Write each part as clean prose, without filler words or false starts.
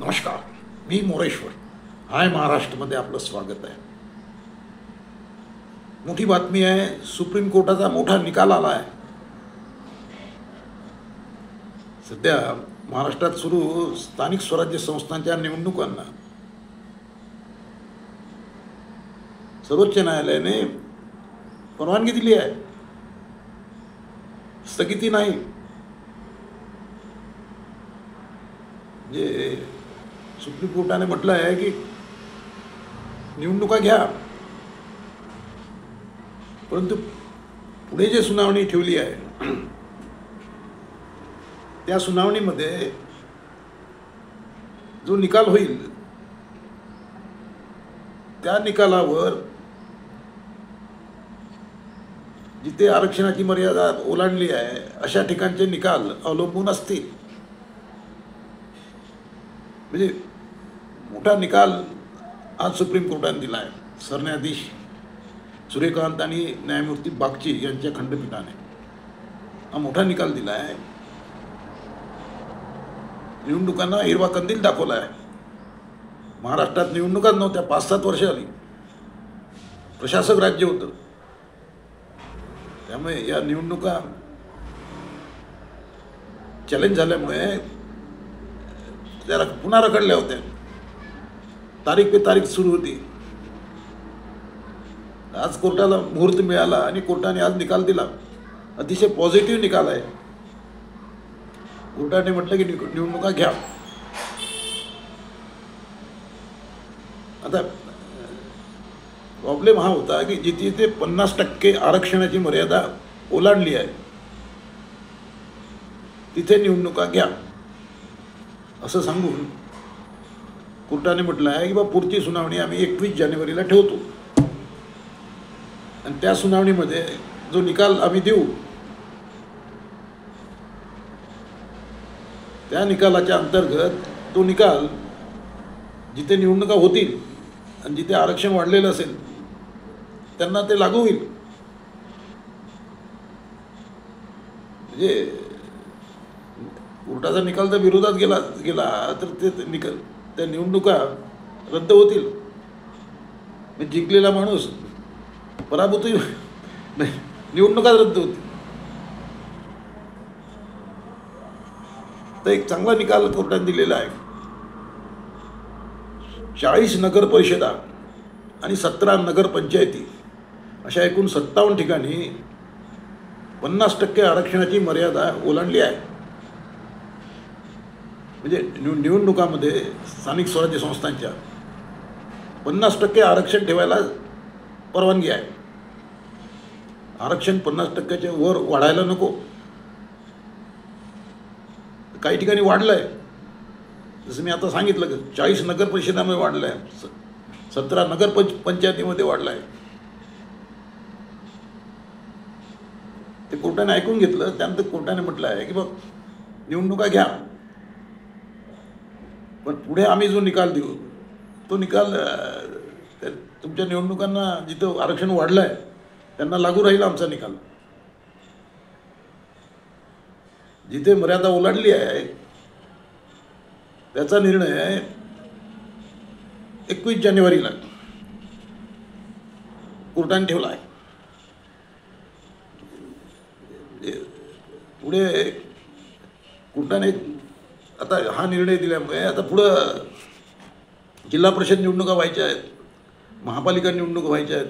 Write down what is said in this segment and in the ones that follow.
नमस्कार, मी मोरेश्वर. हाय महाराष्ट्रमध्ये आपलं स्वागत आहे. मोठी बातमी आहे. सुप्रीम कोर्टाचा मोठा निकाल आला आहे. सध्या महाराष्ट्रात सुरू स्थानिक स्वराज्य संस्थांच्या निवडणुकांना सर्वोच्च न्यायालयाने परवानगी दिली आहे, स्थगिती नाही. जे सुप्रीम कोर्टाने म्हटलं आहे की निवडणुका घ्या, परंतु पुढे जे सुनावणी ठेवली आहे त्या सुनावणीमध्ये जो निकाल होईल त्या निकालावर जिथे आरक्षणाची मर्यादा ओलांडली आहे अशा ठिकाणचे निकाल अवलंबून असतील. म्हणजे मोठा निकाल आज सुप्रीम कोर्टाने दिला आहे. सरन्यायाधीश सूर्यकांत आणि न्यायमूर्ती बागची यांच्या खंडपीठाने हा मोठा निकाल दिला आहे. निवडणुकांना हिरवा कंदील दाखवला आहे. महाराष्ट्रात निवडणुकाच नव्हत्या, 5-7 वर्ष आली. प्रशासक राज्य होतं, त्यामुळे या निवडणुका चॅलेंज झाल्यामुळे त्याला पुन्हा रखडल्या होत्या. तारीख पे तारीख सुरू होती. आज कोर्टाला मुहूर्त मिळाला आणि कोर्टाने आज निकाल दिला. अतिशय पॉझिटिव्ह निकाल आहे. कोर्टाने म्हटलं की निवडणुका घ्या. आता प्रॉब्लेम हा होता की जिथे 50% आरक्षणाची मर्यादा ओलांडली आहे तिथे निवडणुका घ्या असं सांगून कोर्टाने म्हटलं आहे की बा पुढची सुनावणी आम्ही 21 जानेवारीला ठेवतो आणि त्या सुनावणीमध्ये जो निकाल आम्ही देऊ त्या निकालाच्या अंतर्गत तो निकाल जिथे निवडणुका होतील आणि जिथे आरक्षण वाढलेलं असेल त्यांना ते लागू होईल. म्हणजे कोर्टाचा निकाल जर विरोधात गेला तर ते निकाल त्या निवडणुका रद्द होतील. जिंकलेला माणूस पराभूत नाही, निवडणुका रद्द होतील. तर एक चांगला निकाल कोर्टाने दिलेला आहे. 40 नगर परिषदा आणि 17 नगरपंचायती अशा एकूण 57 ठिकाणी 50% आरक्षणाची मर्यादा ओलांडली आहे. म्हणजे निवडणुकामध्ये स्थानिक स्वराज्य संस्थांच्या 50% आरक्षण ठेवायला परवानगी आहे. आरक्षण 50%च्या वर वाढायला नको. काही ठिकाणी वाढलं आहे, जसं मी आता सांगितलं की 40 नगर परिषदामध्ये वाढलं आहे, 17 नगरपंचायतीमध्ये वाढलं आहे. ते कोर्टाने ऐकून घेतलं. त्यानंतर कोर्टाने म्हटलं आहे की बघ निवडणुका घ्या, पण पुढे आम्ही जो निकाल देऊ तो निकाल तुमच्या निवडणुकांना जिथं आरक्षण वाढलं आहे त्यांना लागू राहील आमचा निकाल. जिथे मर्यादा ओलांडली आहे त्याचा निर्णय 21 जानेवारीला कोर्टाने ठेवला आहे. पुढे कोर्टाने आता हा निर्णय दिल्यामुळे आता पुढं जिल्हा परिषद निवडणुका व्हायच्या आहेत, महापालिका निवडणुका व्हायच्या आहेत.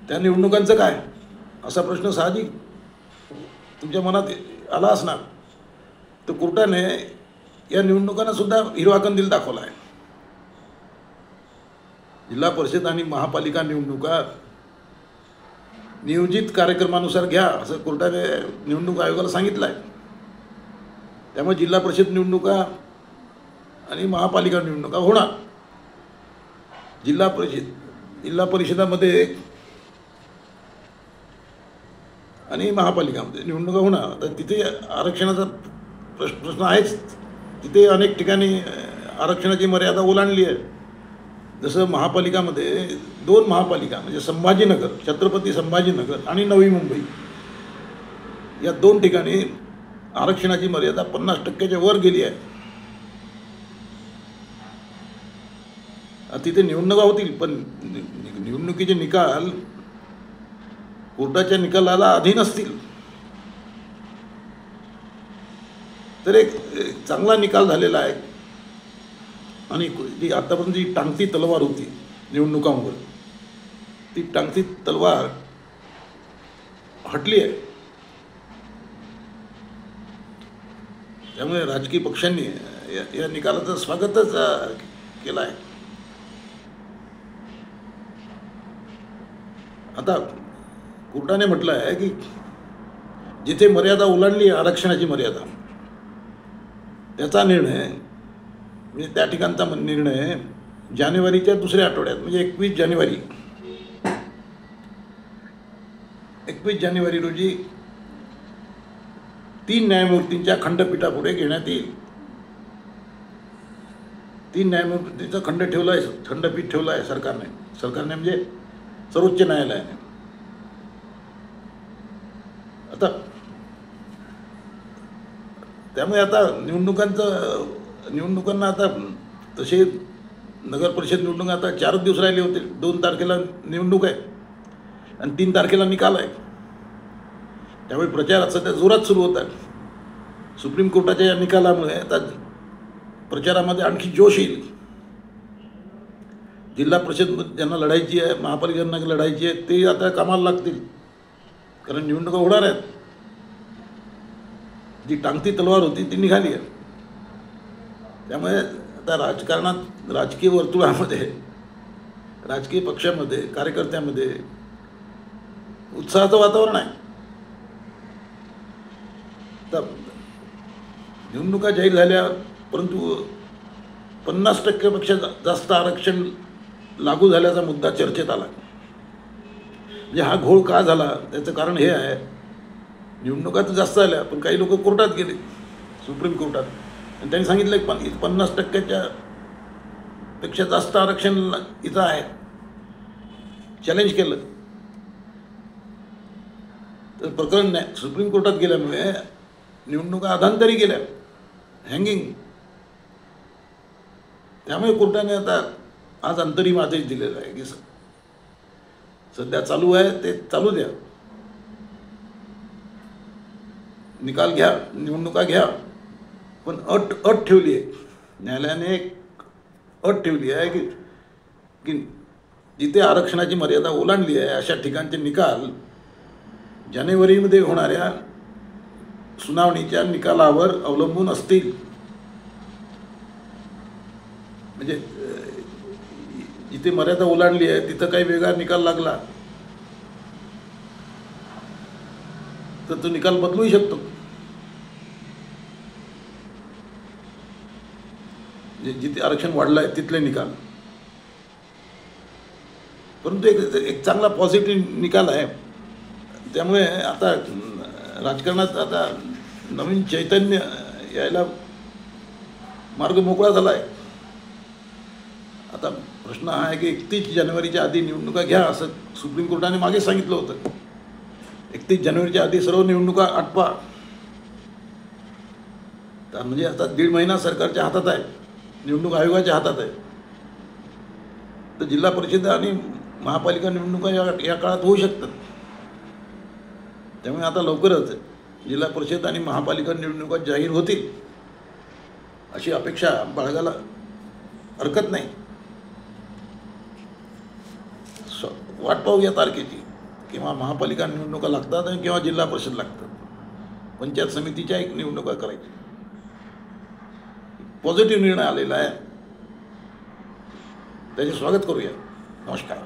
त्या निवडणुकांचं काय असा प्रश्न साहजिक तुमच्या मनात आला असणार. तर कोर्टाने या निवडणुकांना सुद्धा हिरवा कंदील दाखवला आहे. जिल्हा परिषद आणि महापालिका निवडणुका नियोजित कार्यक्रमानुसार घ्या असं कोर्टाने निवडणूक आयोगाला सांगितलं आहे. त्यामुळे जिल्हा परिषद निवडणुका आणि महापालिका निवडणुका होणार. जिल्हा परिषदामध्ये आणि महापालिकामध्ये निवडणुका होणार. तर तिथे आरक्षणाचा प्रश्न आहेच. तिथे अनेक ठिकाणी आरक्षणाची मर्यादा ओलांडली आहे. जसं महापालिकामध्ये 2 महापालिका म्हणजे संभाजीनगर, छत्रपती संभाजीनगर आणि नवी मुंबई या 2 ठिकाणी आरक्षणाची मर्यादा 50%च्या वर गेली आहे. तिथे निवडणुका होतील, पण निवडणुकीचे निकाल कोर्टाच्या निकालाला अधीन असतील. तर एक चांगला निकाल झालेला आहे. आणि जी आतापर्यंत जी टांगती तलवार होती निवडणुकांवर, ती टांगती तलवार हटली आहे. त्यामुळे राजकीय पक्षांनी या निकालाचं स्वागतच केलं आहे. आता कोर्टाने म्हटलं आहे की जिथे मर्यादा ओलांडली आहे, आरक्षणाची मर्यादा, त्याचा निर्णय म्हणजे त्या ठिकाणचा निर्णय जानेवारीच्या दुसऱ्या आठवड्यात म्हणजे 21 जानेवारी रोजी 3 न्यायमूर्तींच्या खंडपीठापुढे घेण्यात येईल. 3 न्यायमूर्तींचा खंडपीठ ठेवला आहे सरकारने म्हणजे सर्वोच्च न्यायालयाने. आता त्यामुळे आता निवडणुकांना आता तसे नगर परिषद निवडणूक आता 4 दिवस राहिले होते. 2 तारखेला निवडणूक आहे आणि 3 तारखेला निकाल आहे. त्यामुळे प्रचार सध्या जोरात सुरू होता. सुप्रीम कोर्टाच्या या निकालामुळे आता प्रचारामध्ये आणखी जोश येईल. जिल्हा परिषद ज्यांना लढायची आहे, महापालिकांना लढायची आहे, ते आता कामाला लागतील, कारण निवडणुका होणार आहेत. जी टांगती तलवार होती ती निघाली आहे. त्यामुळे आता राजकारणात, राजकीय वर्तुळामध्ये, राजकीय पक्षामध्ये, कार्यकर्त्यामध्ये उत्साहाचं वातावरण आहे. तर निवडणुका जाहीर झाल्या, परंतु 50%पेक्षा जास्त आरक्षण लागू झाल्याचा मुद्दा चर्चेत आला. म्हणजे हा घोळ का झाला त्याचं कारण हे आहे, निवडणुका तर जास्त झाल्या, पण काही लोक कोर्टात गेले, सुप्रीम कोर्टात, आणि त्यांनी सांगितलं की 50%च्या पेक्षा जास्त आरक्षण इथं आहे. चॅलेंज केलं तर प्रकरण नाही, सुप्रीम कोर्टात गेल्यामुळे निवडणुका अधांतरी गेल्या, हँगिंग. त्यामुळे कोर्टाने आता आज अंतरिम आदेश दिलेला आहे की सध्या चालू आहे ते चालू द्या, निकाल घ्या, निवडणुका घ्या, पण अट ठेवली आहे न्यायालयाने. एक अट ठेवली आहे की जिथे आरक्षणाची मर्यादा ओलांडली आहे अशा ठिकाणचे निकाल जानेवारीमध्ये होणाऱ्या सुनावणीच्या निकालावर अवलंबून असतील. म्हणजे जिथे मर्यादा ओलांडली आहे तिथं काही वेगळा निकाल लागला तर तो निकाल बदलूही शकतो. जिथे आरक्षण वाढलं आहे तिथले निकाल, परंतु एक चांगला पॉझिटिव्ह निकाल आहे. त्यामुळे आता राजकारणात आता नवीन चैतन्य यायला मार्ग मोकळा झाला आहे. आता प्रश्न हा आहे की 31 जानेवारीच्या आधी निवडणुका घ्या असं सुप्रीम कोर्टाने मागे सांगितलं होतं. 31 जानेवारीच्या आधी सर्व निवडणुका आटपा. तर म्हणजे आता 1.5 महिना सरकारच्या हातात आहे, निवडणूक आयोगाच्या हातात आहे. तर जिल्हा परिषद आणि महापालिका निवडणुका या काळात होऊ शकतात. त्यामुळे आता लवकरच जिल्हा परिषद आणि महापालिका निवडणुका जाहीर होतील अशी अपेक्षा बाळगायला हरकत नाही. वाट पाहू या तारखेची, किंवा महापालिका निवडणुका लागतात आणि किंवा जिल्हा परिषद लागतात. पंचायत समितीच्या एक निवडणुका करायची. पॉझिटिव्ह निर्णय आलेला आहे, त्याचे स्वागत करूया. नमस्कार.